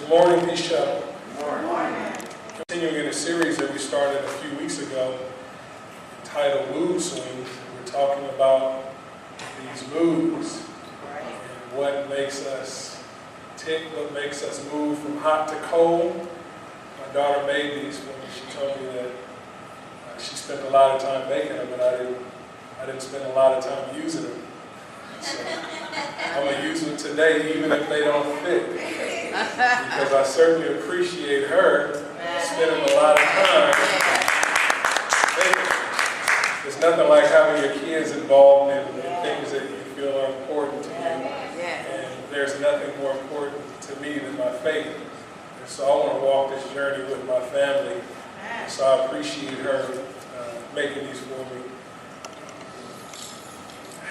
Good morning, Bishop. Good morning. Continuing in a series that we started a few weeks ago, entitled Mood Swings. We're talking about these moods and what makes us tick, what makes us move from hot to cold. My daughter made these for me. She told me that she spent a lot of time making them, and I didn't spend a lot of time using them. So I'm going to use them today even if they don't fit, because I certainly appreciate her spending a lot of time making them. There's nothing like having your kids involved in things that you feel are important to you, and there's nothing more important to me than my faith. And so I want to walk this journey with my family, and so I appreciate her making these for me.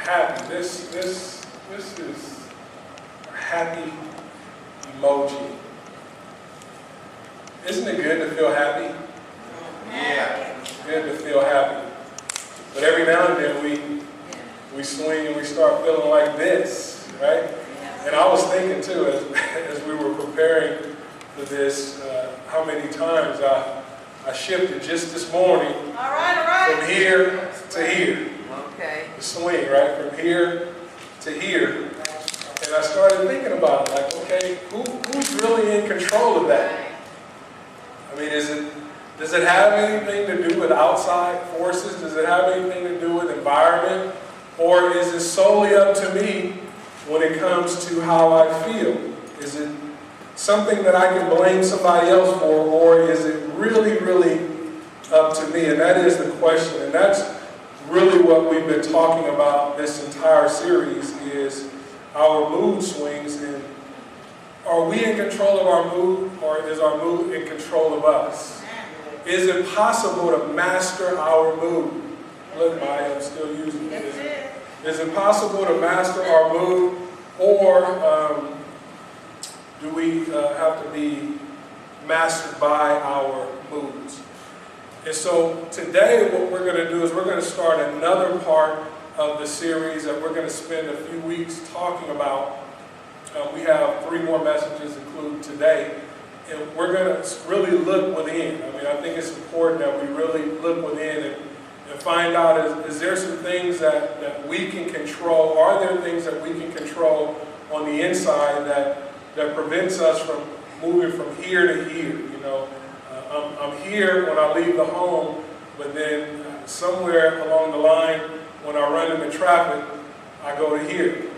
Happy. This is a happy emoji. Isn't it good to feel happy? Yeah. It's good to feel happy. But every now and then we swing and we start feeling like this, right? And I was thinking too, as we were preparing for this, how many times I shifted just this morning from here to here. Okay. The swing, right? From here to here. And I started thinking about it, like, okay, who's really in control of that? I mean, does it have anything to do with outside forces? Does it have anything to do with environment? Or is it solely up to me when it comes to how I feel? Is it something that I can blame somebody else for, or is it really, really up to me? And that is the question. And that's really what we've been talking about this entire series, is our mood swings. And are we in control of our mood, or is our mood in control of us? Is it possible to master our mood? Look, Maya, I'm still using it. Is it possible to master our mood, or do we have to be mastered by our moods? And so today what we're going to do is we're going to start another part of the series that we're going to spend a few weeks talking about. We have 3 more messages included today, and we're going to really look within. I mean, I think it's important that we really look within and find out, is there some things that we can control? Are there things that we can control on the inside that prevents us from moving from here to here? You know, I'm here when I leave the home, but then somewhere along the line, when I run into traffic, I go to here.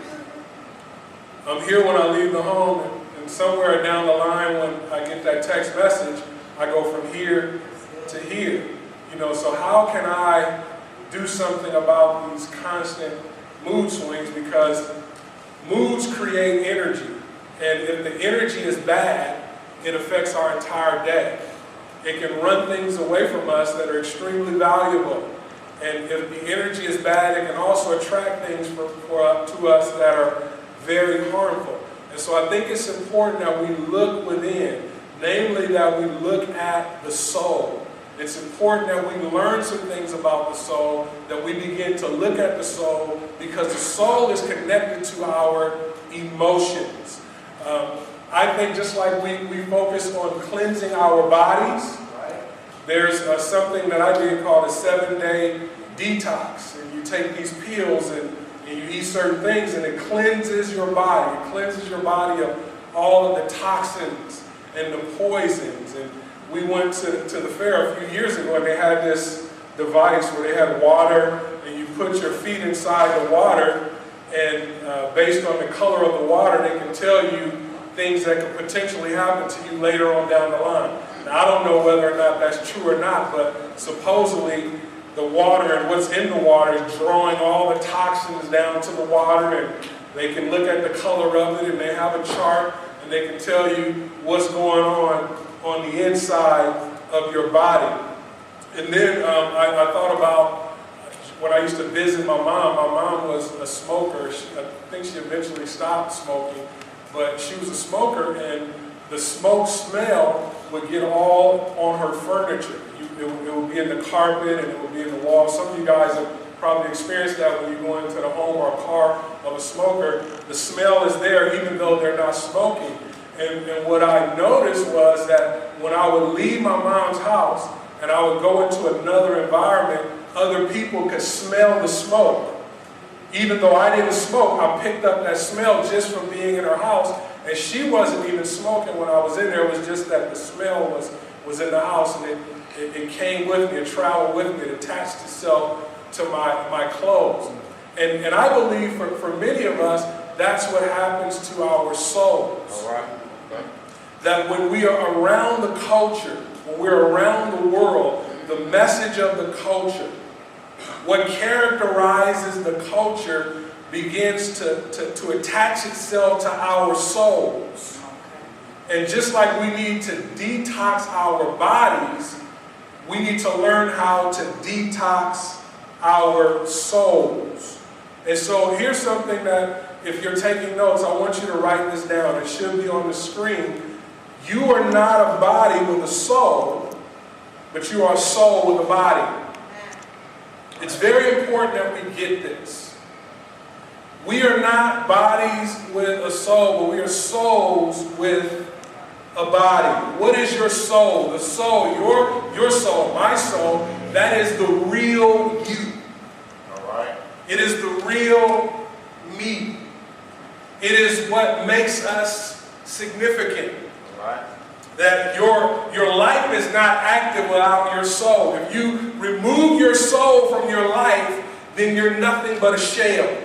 I'm here when I leave the home, and somewhere down the line, when I get that text message, I go from here to here. You know, so how can I do something about these constant mood swings? Because moods create energy, and if the energy is bad, it affects our entire day. It can run things away from us that are extremely valuable. And if the energy is bad, it can also attract things to us that are very harmful. And so I think it's important that we look within, namely that we look at the soul. It's important that we learn some things about the soul, that we begin to look at the soul, because the soul is connected to our emotions. I think just like we focus on cleansing our bodies, there's something that I did called a 7-day detox. And you take these pills and you eat certain things, and it cleanses your body. It cleanses your body of all of the toxins and the poisons. And we went to the fair a few years ago, and they had this device where they had water, and you put your feet inside the water, and based on the color of the water, they can tell you things that could potentially happen to you later on down the line. Now, I don't know whether or not that's true or not, but supposedly the water and what's in the water is drawing all the toxins down to the water, and they can look at the color of it, and they have a chart, and they can tell you what's going on the inside of your body. And then I thought about when I used to visit my mom. My mom was a smoker. I think she eventually stopped smoking, but she was a smoker, and the smoke smell would get all on her furniture. It would be in the carpet, and it would be in the walls. Some of you guys have probably experienced that when you go into the home or a car of a smoker. The smell is there even though they're not smoking. And what I noticed was that when I would leave my mom's house and I would go into another environment, other people could smell the smoke. Even though I didn't smoke, I picked up that smell just from being in her house. And she wasn't even smoking when I was in there. It was just that the smell was in the house, and it came with me, it traveled with me, it attached itself to my clothes. And I believe for many of us, that's what happens to our souls. All right. Okay. That when we are around the culture, when we're around the world, the message of the culture, what characterizes the culture begins to attach itself to our souls. And just like we need to detox our bodies, we need to learn how to detox our souls. And so here's something that, if you're taking notes, I want you to write this down. It should be on the screen. You are not a body with a soul, but you are a soul with a body. It's very important that we get this. We are not bodies with a soul, but we are souls with a body. What is your soul? The soul, your soul, my soul, that is the real you. All right. It is the real me. It is what makes us significant. All right. That your life is not active without your soul. If you remove your soul from your life, then you're nothing but a shell.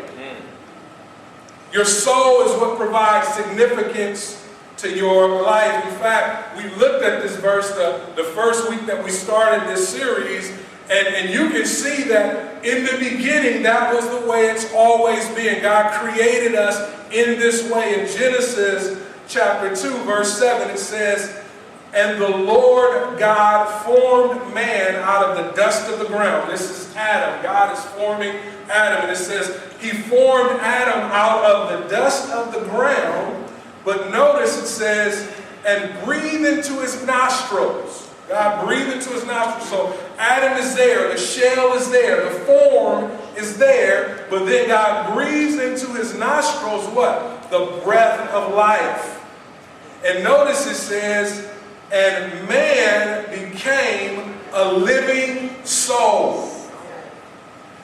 Your soul is what provides significance to your life. In fact, we looked at this verse the first week that we started this series, and you can see that in the beginning, that was the way it's always been. God created us in this way. In Genesis chapter 2, verse 7, it says, "And the Lord God formed man out of the dust of the ground." This is Adam. God is forming Adam. And it says, He formed Adam out of the dust of the ground. But notice it says, "and breathed into his nostrils." God breathed into his nostrils. So Adam is there. The shell is there. The form is there. But then God breathes into his nostrils what? The breath of life. And notice it says, "and man became a living soul."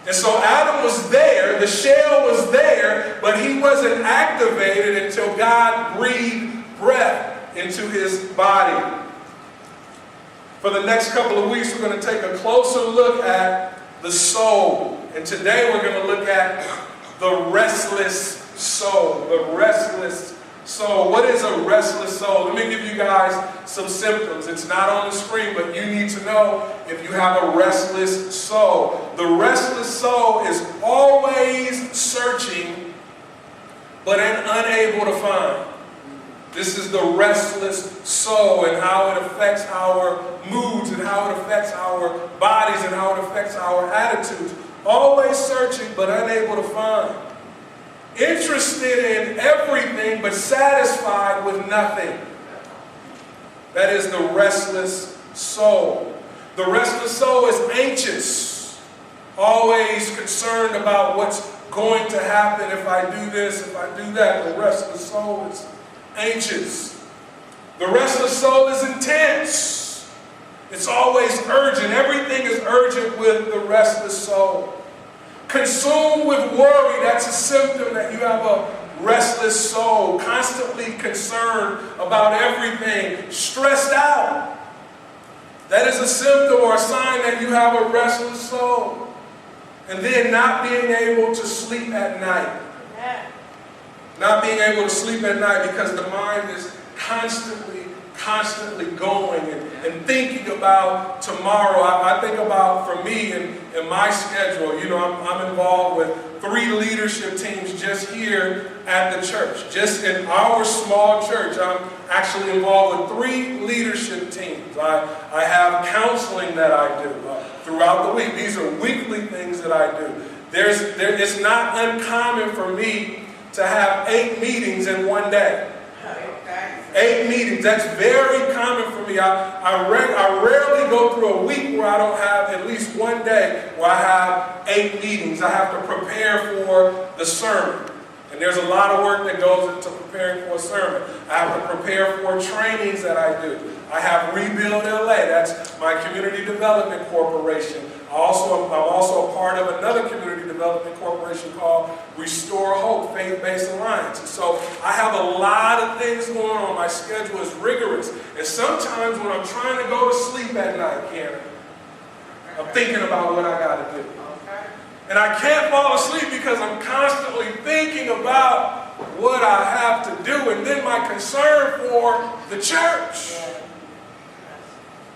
And so Adam was there, the shell was there, but he wasn't activated until God breathed breath into his body. For the next couple of weeks, we're going to take a closer look at the soul. And today we're going to look at the restless soul. The restless soul. What is a restless soul? Let me give you guys some symptoms. It's not on the screen, but you need to know if you have a restless soul. The restless soul is always searching, but unable to find. This is the restless soul, and how it affects our moods, and how it affects our bodies, and how it affects our attitudes. Always searching, but unable to find. Interested in everything, but satisfied with nothing. That is the restless soul. The restless soul is anxious, always concerned about what's going to happen if I do this, if I do that. The restless soul is anxious. The restless soul is intense. It's always urgent. Everything is urgent with the restless soul. Consumed with worry, that's a symptom that you have a restless soul. Constantly concerned about everything. Stressed out. That is a symptom or a sign that you have a restless soul. And then not being able to sleep at night. Not being able to sleep at night because the mind is constantly going and thinking about tomorrow. I think about, for me, in my schedule, you know, I'm involved with 3 leadership teams just here at the church. Just in our small church, I'm actually involved with 3 leadership teams. I have counseling that I do throughout the week. These are weekly things that I do. It's not uncommon for me to have 8 meetings in one day. 8 meetings. That's very common for me. I rarely go through a week where I don't have at least one day where I have 8 meetings. I have to prepare for the sermon. And there's a lot of work that goes into preparing for a sermon. I have to prepare for trainings that I do. I have Rebuild LA, that's my community development corporation. I'm also a part of another community development corporation called Restore Hope, Faith-Based Alliance. And so I have a lot of things going on. My schedule is rigorous. And sometimes when I'm trying to go to sleep at night, Karen, I'm thinking about what I got to do. And I can't fall asleep because I'm constantly thinking about what I have to do, and then my concern for the church.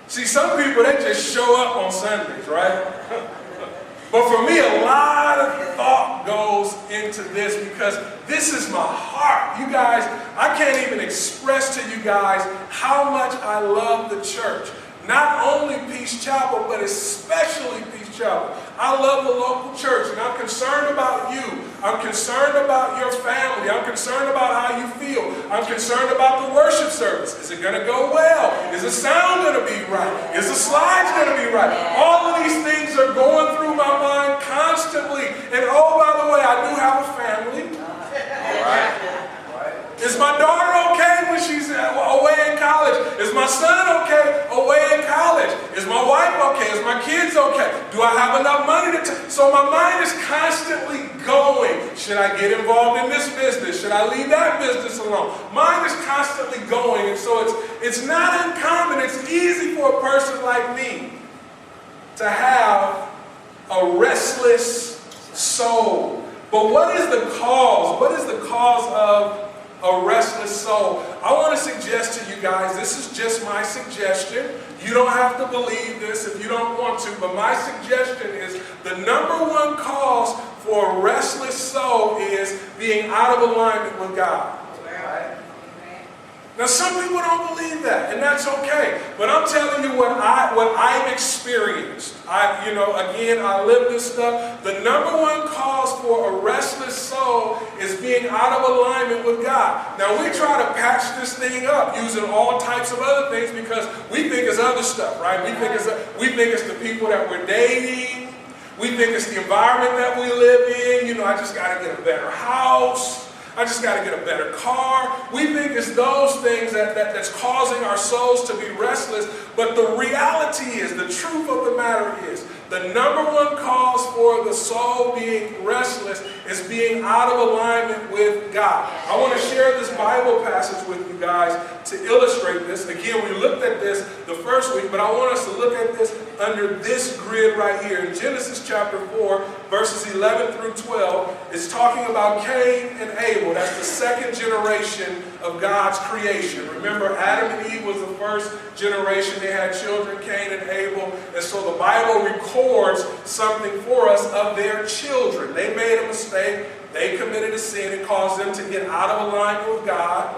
See, some people, they just show up on Sundays, right? But for me, a lot of thought goes into this because this is my heart. You guys, I can't even express to you guys how much I love the church. Not only Peace Chapel, but especially Peace Chapel. I love the local church, and I'm concerned about you. I'm concerned about your family. I'm concerned about how you feel. I'm concerned about the worship service. Is it going to go well? Is the sound going to be right? Is the slides going to be right? All of these things are going through my mind constantly. And oh, by the way, I do have a family. All right. Is my daughter okay when she's away in college? Is my son okay away in college? Is my wife okay? Is my kids okay? Do I have enough money to... So my mind is constantly going. Should I get involved in this business? Should I leave that business alone? Mine is constantly going. And so it's not uncommon. It's easy for a person like me to have a restless soul. But what is the cause? What is the cause of a restless soul? I want to suggest to you guys, this is just my suggestion. You don't have to believe this if you don't want to, but my suggestion is the number one cause for a restless soul is being out of alignment with God. Now, some people don't believe that, and that's okay. But I'm telling you what I've experienced. I live this stuff. The number one cause for a restless soul is being out of alignment with God. Now, we try to patch this thing up using all types of other things because we think it's other stuff, right? We think it's the people that we're dating. We think it's the environment that we live in. I just got to get a better house. I just got to get a better car. We think it's those things that's causing our souls to be restless. But the reality is, the truth of the matter is, the number one cause for the soul being restless is being out of alignment with God. I want to share this Bible passage with you guys to illustrate this. Again, we looked at this the first week, but I want us to look at this under this grid right here. In Genesis chapter 4, verses 11 through 12, it's talking about Cain and Abel. That's the second generation of God's creation. Remember, Adam and Eve was the first generation. They had children, Cain and Abel. And so the Bible records something for us of their children. They made a mistake. They committed a sin. It caused them to get out of alignment with God.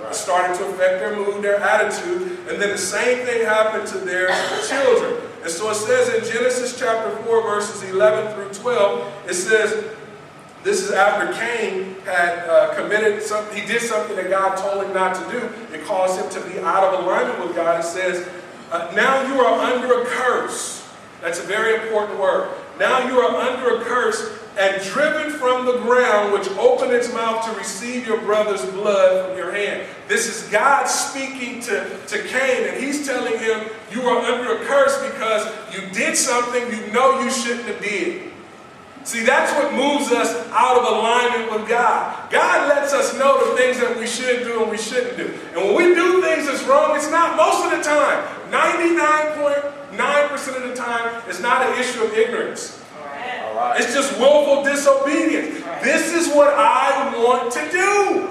It started to affect their mood, their attitude. And then the same thing happened to their children. And so it says in Genesis chapter 4, verses 11 through 12, it says, this is after Cain had committed something. He did something that God told him not to do. It caused him to be out of alignment with God. It says, now you are under a curse. That's a very important word. Now you are under a curse and driven from the ground, which opened its mouth to receive your brother's blood from your hand. This is God speaking to Cain, and he's telling him, you are under a curse because you did something you know you shouldn't have did. See, that's what moves us out of alignment with God. God lets us know the things that we should do and we shouldn't do. And when we do things that's wrong, it's not most of the time. 99.9% of the time, it's not an issue of ignorance. All right. It's just willful disobedience. This is what I want to do.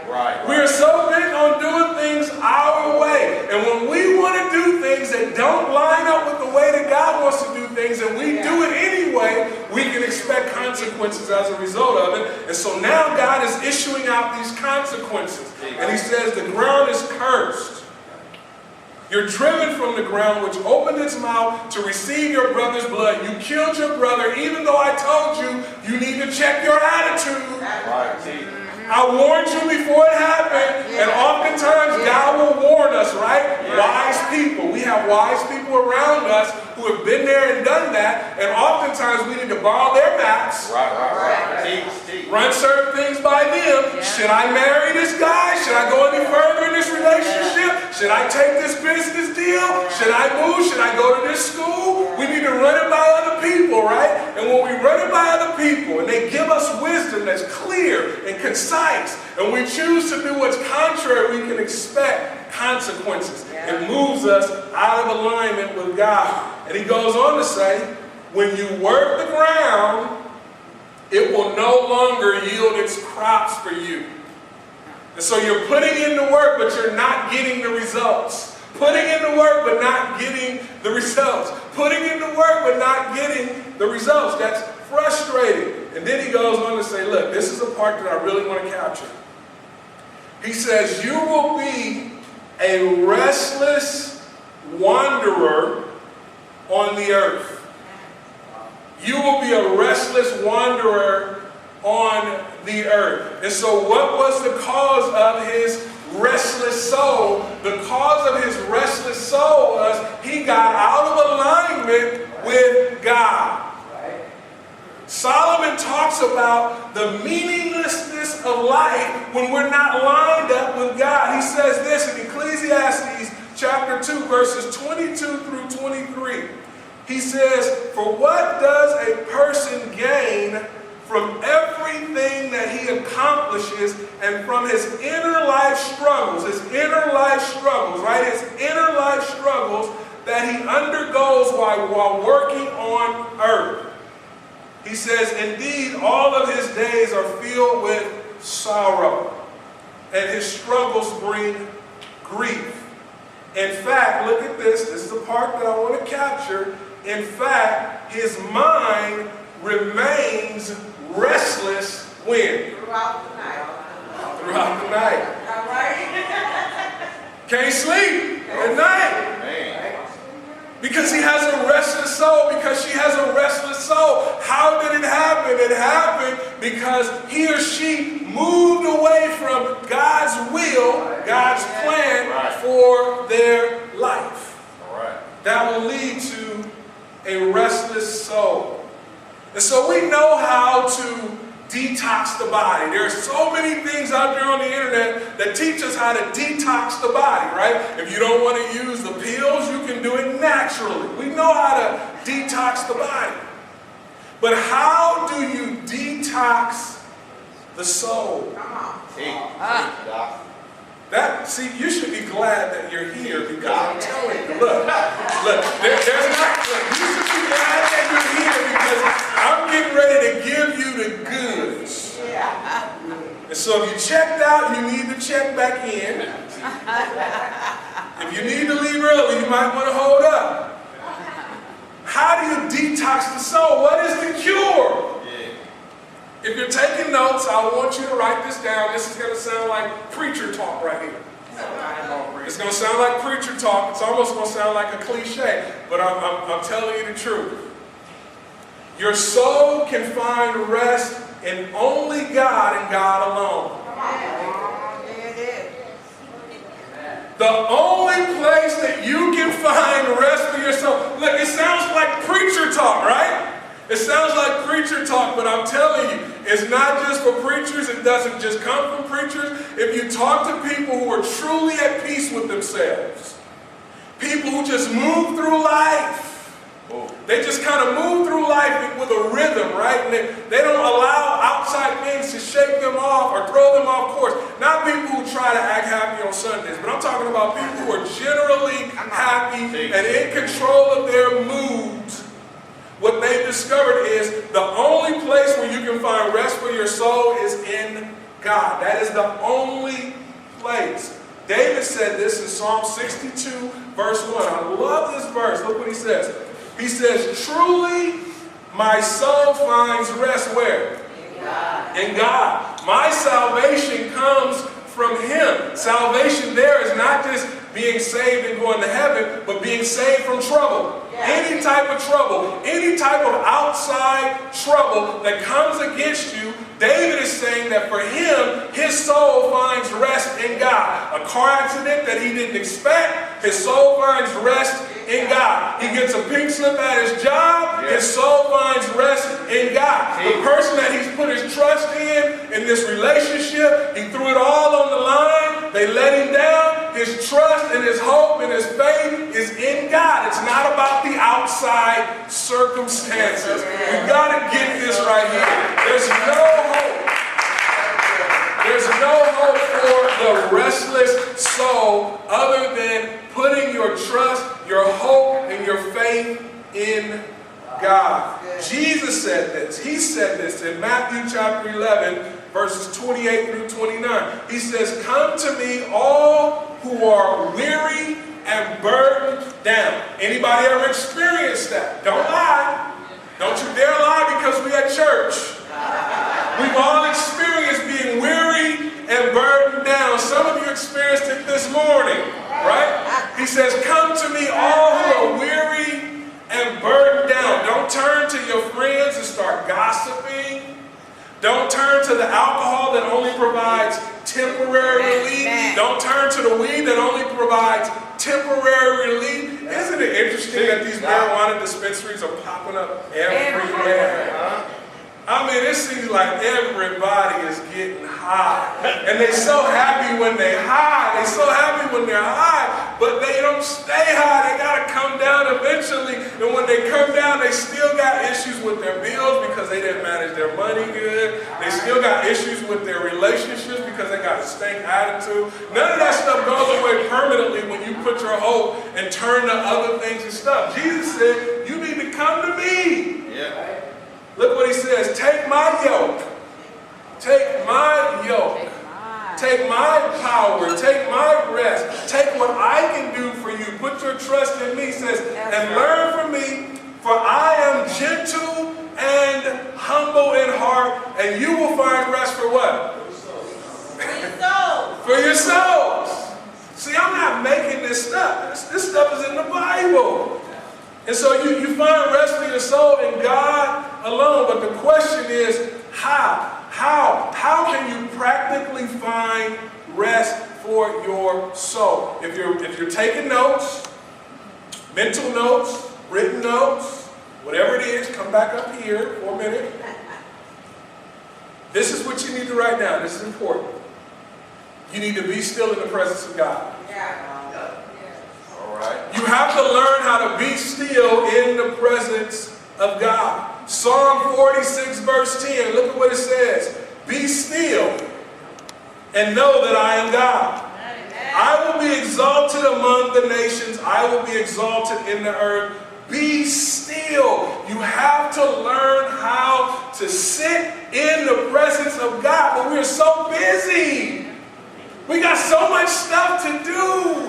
Right. We are so bent on doing things our way. And when we want to do things that don't line up with the way that God wants to do things, and we do it anyway, we can expect consequences as a result of it. And so now God is issuing out these consequences. And he says the ground is cursed. You're driven from the ground, which opened its mouth to receive your brother's blood. You killed your brother, even though I told you, you need to check your attitude. Right. I warned you before it happened, and oftentimes God will warn us, right? Wise people. We have have wise people around us who have been there and done that, and oftentimes we need to borrow their maps. Right. Teach. Run certain things by them. Yeah. Should I marry this guy? Should I go any further in this relationship? Should I take this business deal? Should I move? Should I go to this school? We need to run it by other people, right? And when we run it by other people and they give us wisdom that's clear and concise, and we choose to do what's contrary, we can expect consequences. It moves us out of alignment with God. And he goes on to say, when you work the ground, it will no longer yield its crops for you. And so you're putting in the work, but you're not getting the results. Putting in the work, but not getting the results. Putting in the work, but not getting the results. That's frustrating. And then he goes on to say, look, this is the part that I really want to capture. He says, you will be a restless wanderer on the earth. You will be a restless wanderer on the earth. And so what was the cause of his restless soul? The cause of his restless soul was he got out of alignment with God. Solomon talks about the meaninglessness of life when we're not lined up with God. He says this in Ecclesiastes chapter 2, verses 22 through 23. He says, for what does a person gain from everything that he accomplishes and from his inner life struggles, right? His inner life struggles that he undergoes while working on earth. He says, indeed, all of his days are filled with sorrow, and his struggles bring grief. In fact, look at this. This is the part that I want to capture. In fact, his mind remains restless when? Throughout the night. Throughout the night. All right. Can't sleep at night. Man. Because he has a restless soul, because she has a restless soul. How did it happen? It happened because he or she moved away from God's will, God's plan for their life. All right. That will lead to a restless soul. And so we know how to detox the body. There are so many things out there on the internet that teach us how to detox the body, right? If you don't want to use the pills, you can do it naturally. We know how to detox the body. But how do you detox the soul? Come on. Teach, Doc. See, you should be glad that you're here because I'm telling you, look, you should be glad that you're here because I'm getting ready to give you the goods. Yeah. And so if you checked out, you need to check back in. If you need to leave early, you might want to hold up. How do you detox the soul? What is the cure? If you're taking notes, I want you to write this down. This is going to sound like preacher talk right here. It's going to sound like preacher talk. It's almost going to sound like a cliche, but I'm telling you the truth. Your soul can find rest in only God and God alone. There it is. The only place that you can find rest for your soul. Look, it sounds like preacher talk, right? It sounds like preacher talk, but I'm telling you, it's not just for preachers. It doesn't just come from preachers. If you talk to people who are truly at peace with themselves, people who just move through life, they just kind of move through life with a rhythm, right? And they don't allow outside things to shake them off or throw them off course. Not people who try to act happy on Sundays, but I'm talking about people who are generally happy and in control of their moods. What they've discovered is the only place where you can find rest for your soul is in God. That is the only place. David said this in Psalm 62, verse 1. I love this verse. Look what he says. He says, truly my soul finds rest where? In God. In God. My salvation comes from Him. Salvation there is not just being saved and going to heaven, but being saved from trouble. Any type of trouble, any type of outside trouble that comes against you, David is saying that for him, his soul finds rest in God. A car accident that he didn't expect, his soul finds rest in God. He gets a pink slip at his job. His soul finds rest in God. The person that he's put his trust in this relationship, he threw it all on the line. They let him down. His trust and his hope and his faith is in God. It's not about the outside circumstances. We've got to get this right here. There's no hope. There's no hope for the restless soul other than putting your trust, your hope, and your faith in God. Jesus said this. He said this in Matthew chapter 11, verses 28 through 29. He says, "Come to me, all who are weary and burdened down." Anybody ever experienced that? Don't lie. Don't you dare lie because we at church. We've all experienced being weary and burdened down. Some of you experienced it this morning, right? He says, "Come to me, all who are weary and burdened down." Don't turn to your friends and start gossiping. Don't turn to the alcohol that only provides temporary relief. Don't turn to the weed that only provides temporary relief. Isn't it interesting that these marijuana dispensaries are popping up everywhere? I mean, it seems like everybody is getting high. And they're so happy when they're high. They're so happy when they're high, but they don't stay high. They got to come down eventually. And when they come down, they still got issues with their bills because they didn't manage their money good. They still got issues with their relationships because they got a stank attitude. None of that stuff goes away permanently when you put your hope and turn to other things and stuff. Jesus said, "You need to come to me." Yeah. Look what he says, "Take my yoke. Take my yoke. Take my power. Take my rest. Take what I can do for you. Put your trust in me," he says, "and learn from me, for I am gentle and humble in heart, and you will find rest for what? For your souls." See, I'm not making this stuff. This stuff is in the Bible. And so you find rest for your soul in God alone. But the question is, how? How can you practically find rest for your soul? If you're taking notes, mental notes, written notes, whatever it is, come back up here for a minute. This is what you need to write down. This is important. You need to be still in the presence of God. You have to learn how to be still in the presence of God. Psalm 46 verse 10, look at what it says. "Be still and know that I am God. I will be exalted among the nations. I will be exalted in the earth." Be still. You have to learn how to sit in the presence of God. But we're so busy. We got so much stuff to do.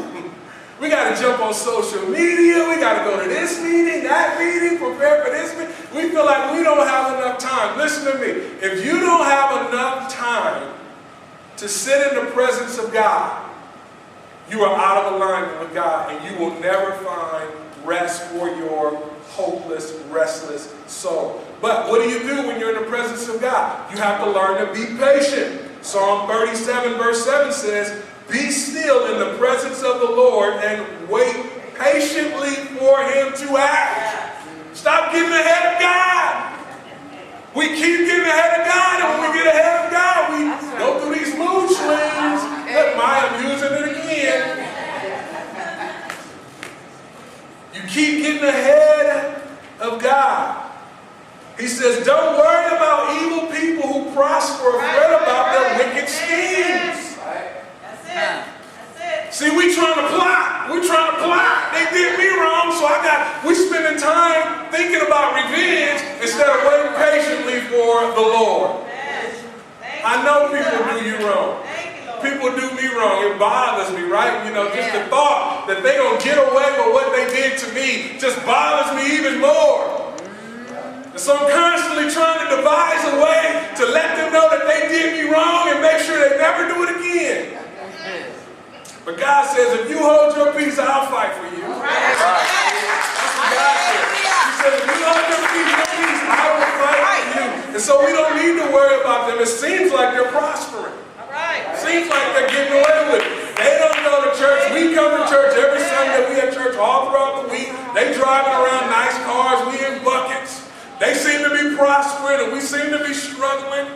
We got to jump on social media. We got to go to this meeting, that meeting, prepare for this meeting. We feel like we don't have enough time. Listen to me. If you don't have enough time to sit in the presence of God, you are out of alignment with God, and you will never find rest for your hopeless, restless soul. But what do you do when you're in the presence of God? You have to learn to be patient. Psalm 37 verse 7 says, "Be still in the presence of the Lord and wait patiently for him to act." Stop getting ahead of God. We keep getting ahead of God, and when we get ahead of God, we go through these mood swings. Look, Maya, I'm using it again. You keep getting ahead of God. He says, "Don't worry about evil people who prosper, fret about their wicked schemes." See, we trying to plot. They did me wrong, so we spending time thinking about revenge instead of waiting patiently for the Lord. I know people do you wrong. People do me wrong. It bothers me, right? Just the thought that they're going to get away with what they did to me just bothers me even more. And so I'm constantly trying to devise a way to let them know that they did me wrong and make sure they never do it again. But God says, if you hold your peace, I'll fight for you. That's what God says. He says, if you hold your peace, I will fight for you. And so we don't need to worry about them. It seems like they're prospering. Seems like they're getting away with it. They don't go to church. We come to church every Sunday. We at church all throughout the week. driving around nice cars, we in buckets. They seem to be prospering and we seem to be struggling.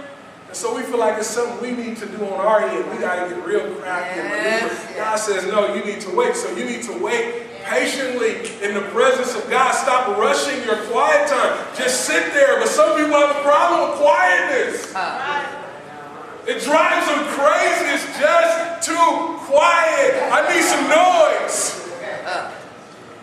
And so we feel like it's something we need to do on our end. We got to get real crafty and maneuver. God says, no, you need to wait. So you need to wait patiently in the presence of God. Stop rushing your quiet time. Just sit there. But some people have a problem with quietness. It drives them crazy. It's just too quiet. I need some noise.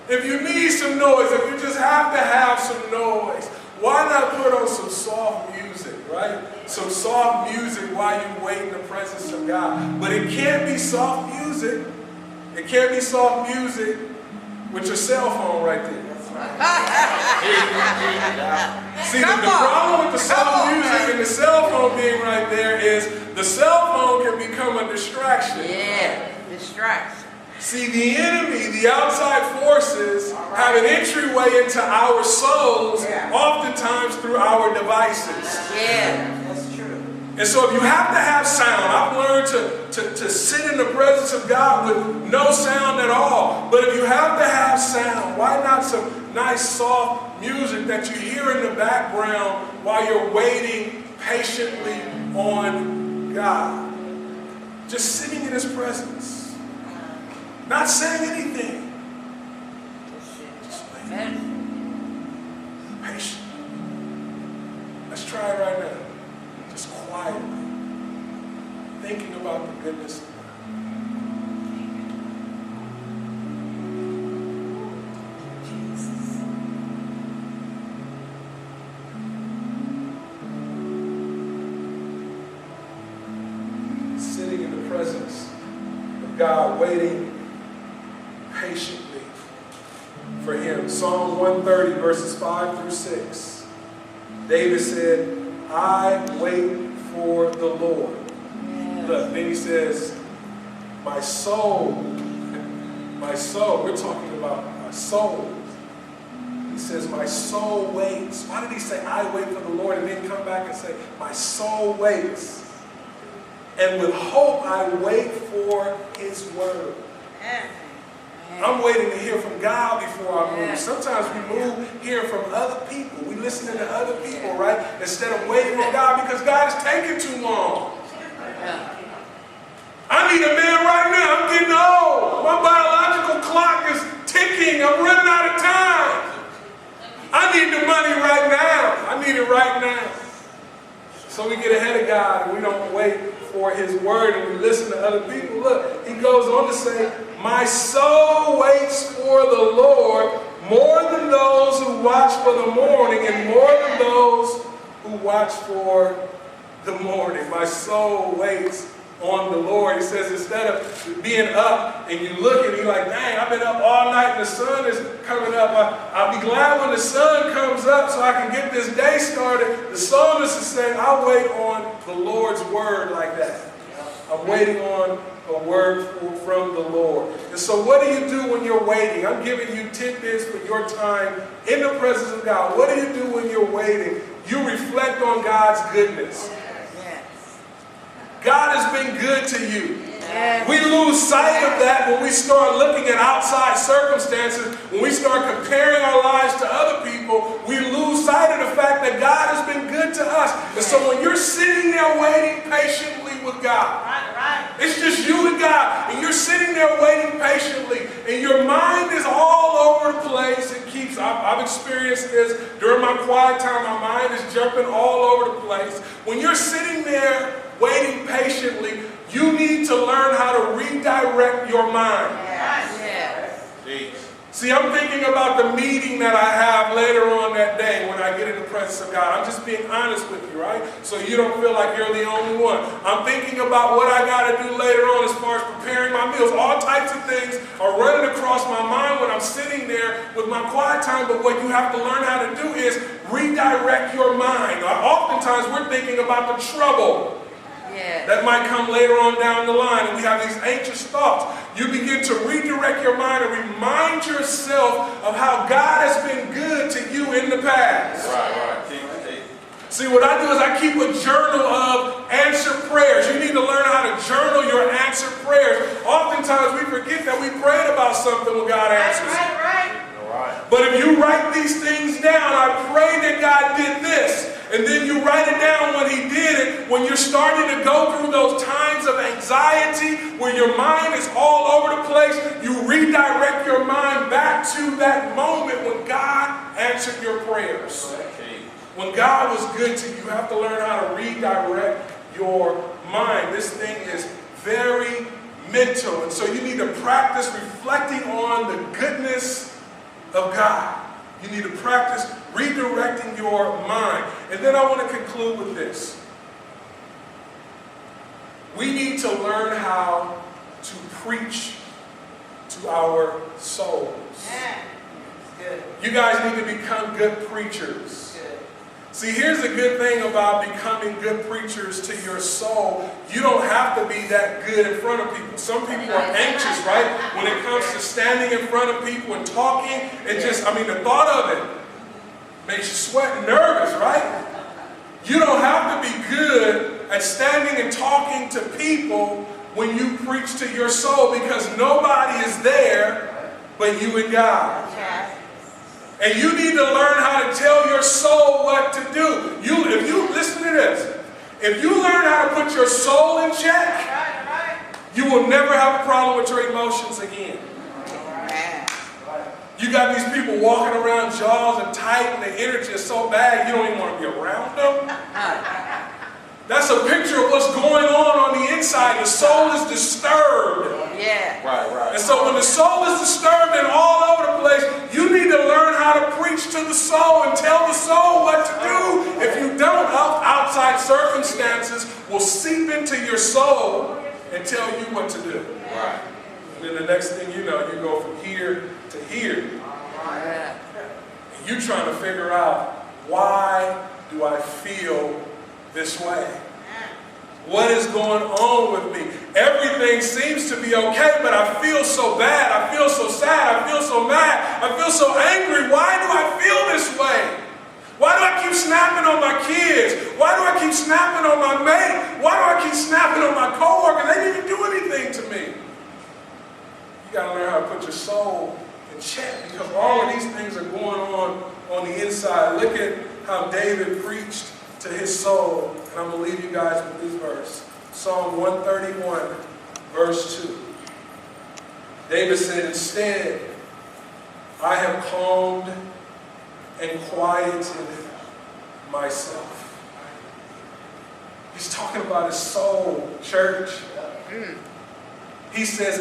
If you need some noise, if you just have to have some noise, why not put on some soft music, right? Some soft music while you wait in the presence of God. But it can't be soft music. It can't be soft music with your cell phone right there. See, the problem with the soft music and the cell phone being right there is the cell phone can become a distraction. Yeah, distraction. See, the enemy, the outside forces, have an entryway into our souls, oftentimes through our devices. Yeah, that's true. And so if you have to have sound, I've learned to sit in the presence of God with no sound at all. But if you have to have sound, why not some nice soft music that you hear in the background while you're waiting patiently on God? Just sitting in His presence. Not saying anything. Just waiting. Patient. Let's try it right now. Just quietly. Thinking about the goodness of God. Sitting in the presence of God, waiting patiently for Him. Psalm 130, verses 5 through 6. David said, I wait for the Lord. Yes. Look, then he says, my soul, we're talking about my soul. He says, my soul waits. Why did he say, I wait for the Lord, and then come back and say, my soul waits? And with hope I wait for His word. I'm waiting to hear from God before I move. Sometimes we move hearing from other people. We listen to other people, right? Instead of waiting on God because God is taking too long. I need a man right now. I'm getting old. My biological clock is ticking. I'm running out of time. I need the money right now. I need it right now. So we get ahead of God and we don't wait for His word and we listen to other people. Look, he goes on to say, my soul waits for the Lord more than those who watch for the morning and more than those who watch for the morning. My soul waits on the Lord. He says instead of being up and you look and you're like, dang, I've been up all night and the sun is coming up. I'll be glad when the sun comes up so I can get this day started. The psalmist is saying, I wait on the Lord's word like that. I'm waiting on a word from the Lord. And so what do you do when you're waiting? I'm giving you tidbits for your time in the presence of God. What do you do when you're waiting? You reflect on God's goodness. God has been good to you. We lose sight of that when we start looking at outside circumstances, when we start comparing our lives to other people, we lose sight of the fact that God has been good to us. And so when you're sitting there waiting patiently with God, it's just you and God, and you're sitting there waiting patiently, and your mind is all over the place. I've experienced this during my quiet time. My mind is jumping all over the place. When you're sitting there waiting patiently, you need to learn how to redirect your mind. See, I'm thinking about the meeting that I have later on that day when I get in the presence of God. I'm just being honest with you, right? So you don't feel like you're the only one. I'm thinking about what I got to do later on as far as preparing my meals. All types of things are running across my mind when I'm sitting there with my quiet time. But what you have to learn how to do is redirect your mind. Oftentimes we're thinking about the trouble that might come later on down the line, and we have these anxious thoughts. You begin to redirect your mind and remind yourself of how God has been good to you in the past. See, what I do is I keep a journal of answered prayers. You need to learn how to journal your answered prayers. Oftentimes we forget that we prayed about something when God answers. But if you write these things down, I pray that God did this, and then you write it down when he did it, when you're starting to go through those times of anxiety, where your mind is all over the place, you redirect your mind back to that moment when God answered your prayers. When God was good to you, you have to learn how to redirect your mind. This thing is very mental, and so you need to practice reflecting on the goodness of God. You need to practice redirecting your mind. And then I want to conclude with this. We need to learn how to preach to our souls. Yeah. Good. You guys need to become good preachers. Good. See, here's the good thing about becoming good preachers to your soul. You don't have to be that good in front of people. Some people are anxious, right? When it comes to standing in front of people and talking, the thought of it makes you sweat and nervous, right? You don't have to be good at standing and talking to people when you preach to your soul, because nobody is there but you and God. Yeah. And you need to learn how to tell your soul what to do. If you listen to this, if you learn how to put your soul in check, you will never have a problem with your emotions again. You got these people walking around jaws are tight and the energy is so bad you don't even want to be around them. That's a picture of what's going on the inside. The soul is disturbed. Yeah. Right. And so when the soul is disturbed and all over the place, you need to learn how to preach to the soul and tell the soul what to do. If you don't, outside circumstances will seep into your soul and tell you what to do. Right. And then the next thing you know, you go from here to here. Yeah. And you're trying to figure out, why do I feel this way? What is going on with me? Everything seems to be okay, but I feel so bad. I feel so sad. I feel so mad. I feel so angry. Why do I feel this way? Why do I keep snapping on my kids? Why do I keep snapping on my mate? Why do I keep snapping on my coworkers? They didn't even do anything to me. You got to learn how to put your soul in check, because all of these things are going on the inside. Look at how David preached to his soul. And I'm going to leave you guys with this verse. Psalm 131, verse 2. David said, "Instead, I have calmed and quieted myself." He's talking about his soul, church. He says,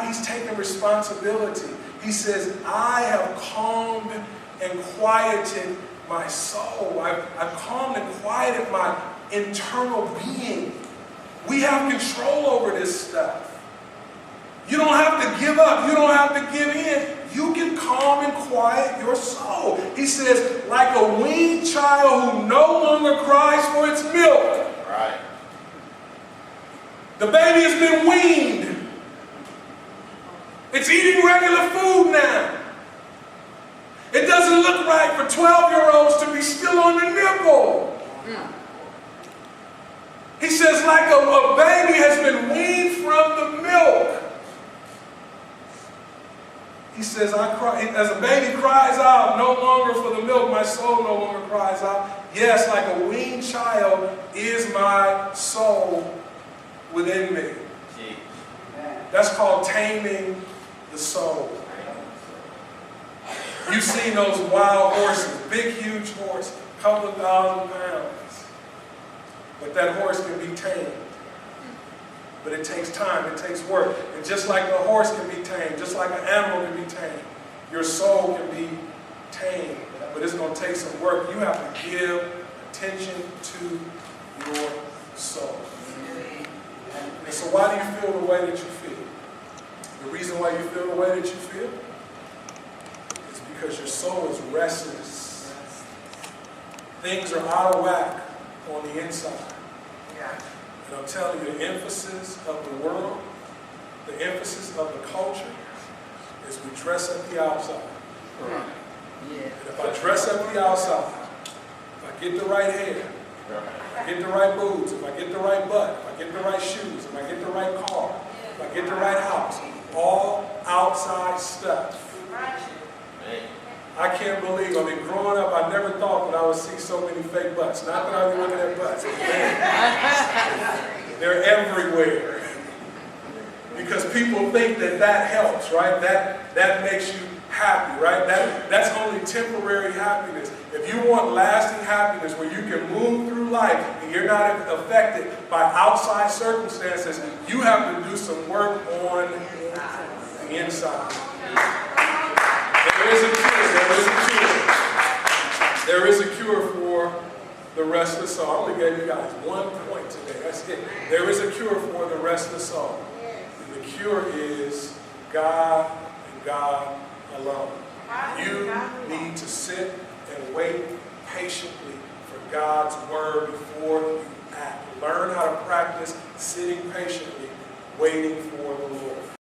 he's taking responsibility. He says, I have calmed and quieted my soul. I've calmed and quieted my internal being. We have control over this stuff. You don't have to give up. You don't have to give in. You can calm and quiet your soul. He says, like a weaned child who no longer cries for its milk. Right. The baby has been weaned. It's eating regular food now. It doesn't look right for 12-year-olds to be still on the nipple. He says, like a baby has been weaned from the milk. He says, as a baby cries out, no longer for the milk, my soul no longer cries out. Yes, like a weaned child is my soul within me. That's called taming the soul. You've seen those wild horses, big, huge horse, couple of 1,000 pounds. But that horse can be tamed. But it takes time, it takes work. And just like the horse can be tamed, just like an animal can be tamed, your soul can be tamed. But it's going to take some work. You have to give attention to your soul. And so why do you feel the way that you feel? The reason why you feel the way that you feel is because your soul is restless. Things are out of whack on the inside. And I'm telling you, the emphasis of the world, the emphasis of the culture, is we dress up the outside. And if I dress up the outside, if I get the right hair, if I get the right boobs, if I get the right butt, if I get the right shoes, if I get the right car, if I get the right house, all outside stuff, I can't believe, I mean, growing up, I never thought that I would see so many fake butts. Not that I was looking at butts. They're everywhere. Because people think that that helps, right? That makes you happy, right? That's only temporary happiness. If you want lasting happiness where you can move through life and you're not affected by outside circumstances, you have to do some work on the inside. There is a cure. There is a cure for the restless soul. I only gave you guys 1 point today. That's it. There is a cure for the restless soul. And the cure is God and God alone. You need to sit and wait patiently for God's word before you act. Learn how to practice sitting patiently, waiting for the